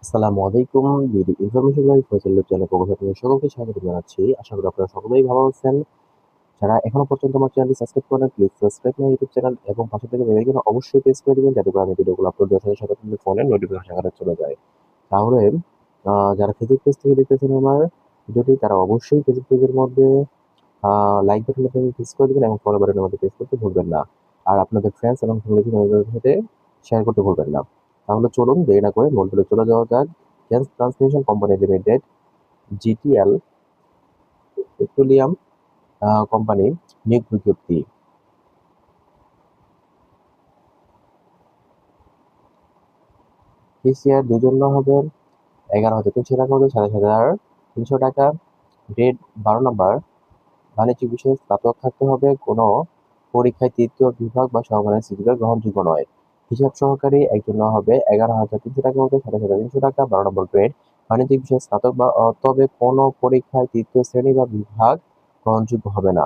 আসসালামু আলাইকুম। BD information by Faisal চ্যানেলের পক্ষ থেকে আপনাদের সকলকে স্বাগত জানাচ্ছি। আশা করি আপনারা সকলেই ভালো আছেন। যারা এখনো পর্যন্ত আমার চ্যানেলটি সাবস্ক্রাইব করেন, please subscribe my YouTube channel এবং পাশে থেকে বেল আইকন অবশ্যই প্রেস করে দিবেন যাতে করে আমি ভিডিওগুলো আপলোড দেওয়ার সাথে সাথে আপনাদের ফোনে নোটিফিকেশন আকারে চলে যায়। তাহলে যারা ফেসবুক পেজ থেকে দেখতেছেন আমার ভিডিওটি তারা অবশ্যই ফেসবুক পেজের মধ্যে লাইক বাটনে প্রেস করে দিবেন এবং ফলো বাটনের মধ্যে প্রেস করতে ভুলবেন না। আর আপনাদের ফ্রেন্ডস এবং ফ্যামিলি মেম্বারদের সাথে শেয়ার করতে ভুলবেন না। তাহলে চলুন দেরি না করে মূল ভিডিও চলে যাওয়া যাক। Gas transmission company limited GTL petroleum company নিয়োগ বিজ্ঞপ্তি। কেসিআর দুজন হবে 11,300 টাকা হতে 27,300 টাকা। গ্রেড 12 নম্বর, বাণিজ্যিক বিষয়ে স্নাতক থাকতে হবে, কোনো পরীক্ষায় তৃতীয় বিভাগ বা সমমানের সিজিপিএ গ্রহণযোগ্য নয়। হিসাব সহকারী একজন হবে 11,300 টাকা হতে 27,300 টাকা, 12 নম্বর গ্রেড, বাণিজ্যিক বিষয়ে স্নাতক বা তবে কোনো পরীক্ষায় তৃতীয় শ্রেণী বা বিভাগ গ্রহণযোগ্য হবে না।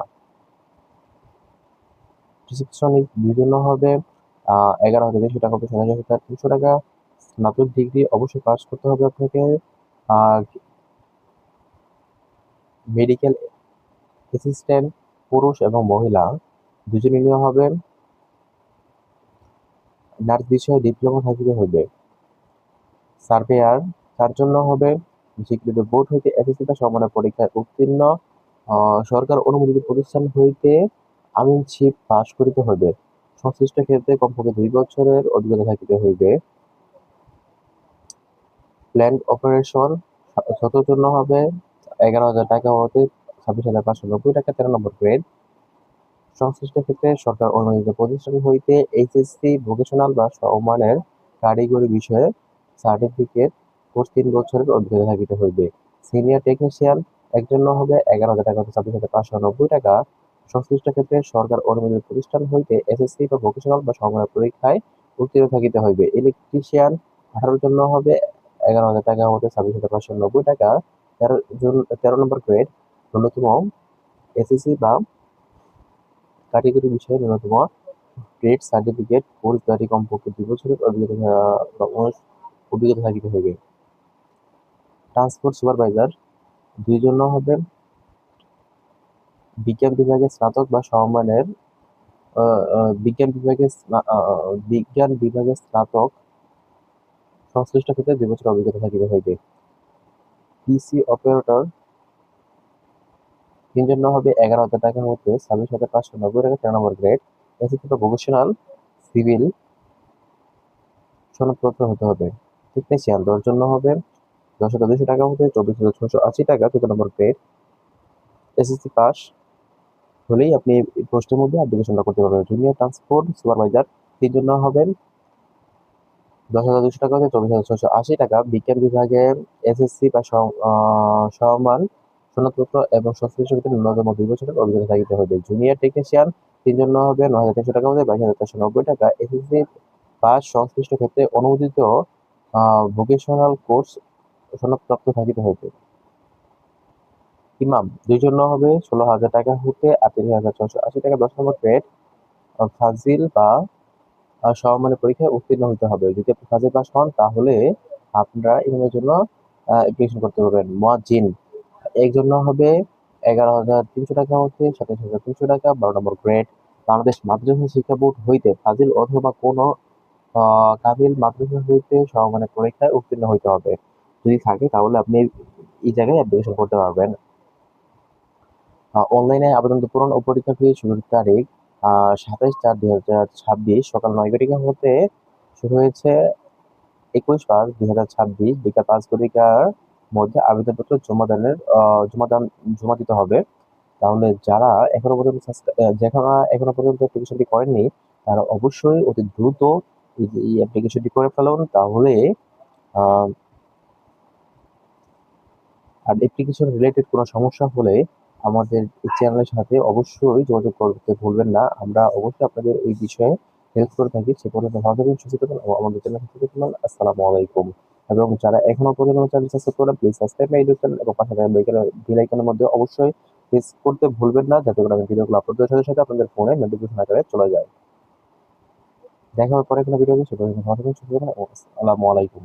রিসেপশনিস্ট দুজন হবে 11,300 টাকা হতে 27,300 টাকা। স্নাতক ডিগ্রি অবশ্যই পাস করতে হবে আপনাকে। আর মেডিকেল অ্যাসিস্ট্যান্ট পুরুষ এবং মহিলা দুজনই নেওয়া হবে। নার্স বিষয়ে ডিপ্লোমা থাকিতে হইবে। সার্ভেয়ার তার জন্য হবে স্বীকৃত বোর্ড হইতে এসএসসি বা সমমানের পরীক্ষায় উত্তীর্ণ, সরকার অনুমোদিত প্রতিষ্ঠান হইতে আমিনশিপ পাস করিতে হইবে। সংশ্লিষ্ট ক্ষেত্রে কমপক্ষে 2 বছরের অভিজ্ঞতা থাকিতে হইবে। প্ল্যান্ট অপারেশন 17 জন্য হবে 11,000 টাকা হতে 26,590 টাকা, 13 নম্বর গ্রেড। সংশ্লিষ্ট ক্ষেত্রে সরকার অনুমোদিত প্রতিষ্ঠান হইতে এইচএসসি ভোকেশনাল বা সমমানের কারিগরি বিষয়ে সার্টিফিকেট কোর্স 3 বছরের অভিজ্ঞতা থাকিতে হইবে। সিনিয়র টেকনিশিয়ান একজন হবে 11,000 টাকা হতে 26,590 টাকা। সংশ্লিষ্ট ক্ষেত্রে সরকার অনুমোদিত প্রতিষ্ঠান হইতে এসএসসি বা ভোকেশনাল বা সমমানের পরীক্ষায় উত্তীর্ণ থাকিতে হইবে। ইলেকট্রিশিয়ান 18 জন হবে 11,000 টাকা হতে 26,590 টাকা। 13 নম্বর গ্রেড, ন্যূনতম এসএসসি বা কারিগরি বিষয়ে ন্যূনতম ট্রেড সার্টিফিকেট কোর্সধারী কমপক্ষে 2 বছরের অভিজ্ঞতা থাকিতে হইবে। ট্রান্সপোর্ট সুপারভাইজার 2 জন হবে বিজ্ঞান বিভাগে স্নাতক বা সমমানের বিজ্ঞান বিভাগে স্নাতক, সংশ্লিষ্ট ক্ষেত্রে 2 বছর অভিজ্ঞতা থাকিতে হইবে। পিসি অপারেটর 3 জন হবে 11,000 টাকা হতে 26,590 টাকা, 13 নম্বর গ্রেড। এসএসসি বা ভোকেশনাল সিভিল সনদপত্র হতে হবে। টেকনিশিয়ান 10 জন হবে 10,200 টাকা হতে 24,680 টাকা, 14 নম্বর গ্রেড। এসএসসি পাস হলেই আপনি এই পোস্টের মধ্যে অ্যাপ্লিকেশনটা করতে পারবেন। জুনিয়র ট্রান্সপোর্ট সুপারভাইজার 3 জন হবেন 10,200 টাকা হতে 24,680 টাকা। বিজ্ঞান বিভাগে এসএসসি বা সমমান সনদপত্র এবং সংশ্লিষ্ট ক্ষেত্রে ন্যূনতম 2 বছরের অভিজ্ঞতা থাকিতে হবে। জুনিয়র টেকনিশিয়ান 3 জন হবে 9,300 টাকা হতে 22,490 টাকা। এসএসসি পাস, সংশ্লিষ্ট ক্ষেত্রে অনুমোদিত ভোকেশনাল কোর্স সনদপ্রাপ্ত থাকিতে হইবে। ইমাম 2 জন হবে 16,000 টাকা হতে 38,680 টাকা, 10 নম্বর গ্রেড। ফাজিল বা সমমানের পরীক্ষায় উত্তীর্ণ হতে হবে। যদি আপনি ফাজিল পাস হন তাহলে আপনারা ইমামের জন্য অ্যাপ্লিকেশন করতে পারবেন। মুয়াজ্জিন একজন হবে 11,300 টাকা হতে 27,300 টাকা, 12 নম্বর গ্রেড। বাংলাদেশ মাদ্রাসা শিক্ষা বোর্ড হইতে ফাজিল অথবা কোনো কামিল মাদ্রাসা হইতে সমমানের পরীক্ষায় উত্তীর্ণ হইতে হবে। যদি থাকে তাহলে আপনি এই জায়গায় অ্যাপ্লিকেশন করতে পারবেন। অনলাইনে আবেদন পূরণ ও পরীক্ষার ফি শুরুর তারিখ 27/4/2026 সকাল 9 ঘটিকা হতে শুরু হয়েছে। 21/5/2026 বিকাল 5 ঘটিকার মধ্যে আবেদনপত্র জমা দিতে হবে। তাহলে যারা এখনো পর্যন্ত অ্যাপ্লিকেশনটি করেননি তারা অবশ্যই অতি দ্রুত এই অ্যাপ্লিকেশনটি করে ফেলুন। তাহলে আর অ্যাপ্লিকেশন রিলেটেড কোনো সমস্যা হলে আমাদের এই চ্যানেলের সাথে অবশ্যই যোগাযোগ করতে ভুলবেন না। আমরা অবশ্যই আপনাদের এই বিষয়ে হেল্প করে থাকি। সে পর্যন্ত ভালো থাকবেন, সুস্থ থাকবেন এবং আমাদের চ্যানেল সাথে থাকবেন। আসসালামু আলাইকুম। এবং যারা এখনো পর্যন্ত আমার চ্যানেল সাবস্ক্রাইব করেন please subscribe my YouTube channel এবং পাশে থাকা বেল আইকনের মধ্যে অবশ্যই প্রেস করতে ভুলবেন না যাতে করে আমি ভিডিওগুলো আপলোড দেওয়ার সাথে সাথে আপনাদের ফোনে নোটিফিকেশন আকারে চলে যায়। দেখা হবে পরে কোনো ভিডিওতে। সে পর্যন্ত ভালো থাকবেন, সুস্থ থাকবেন এবং আসসালামু আলাইকুম।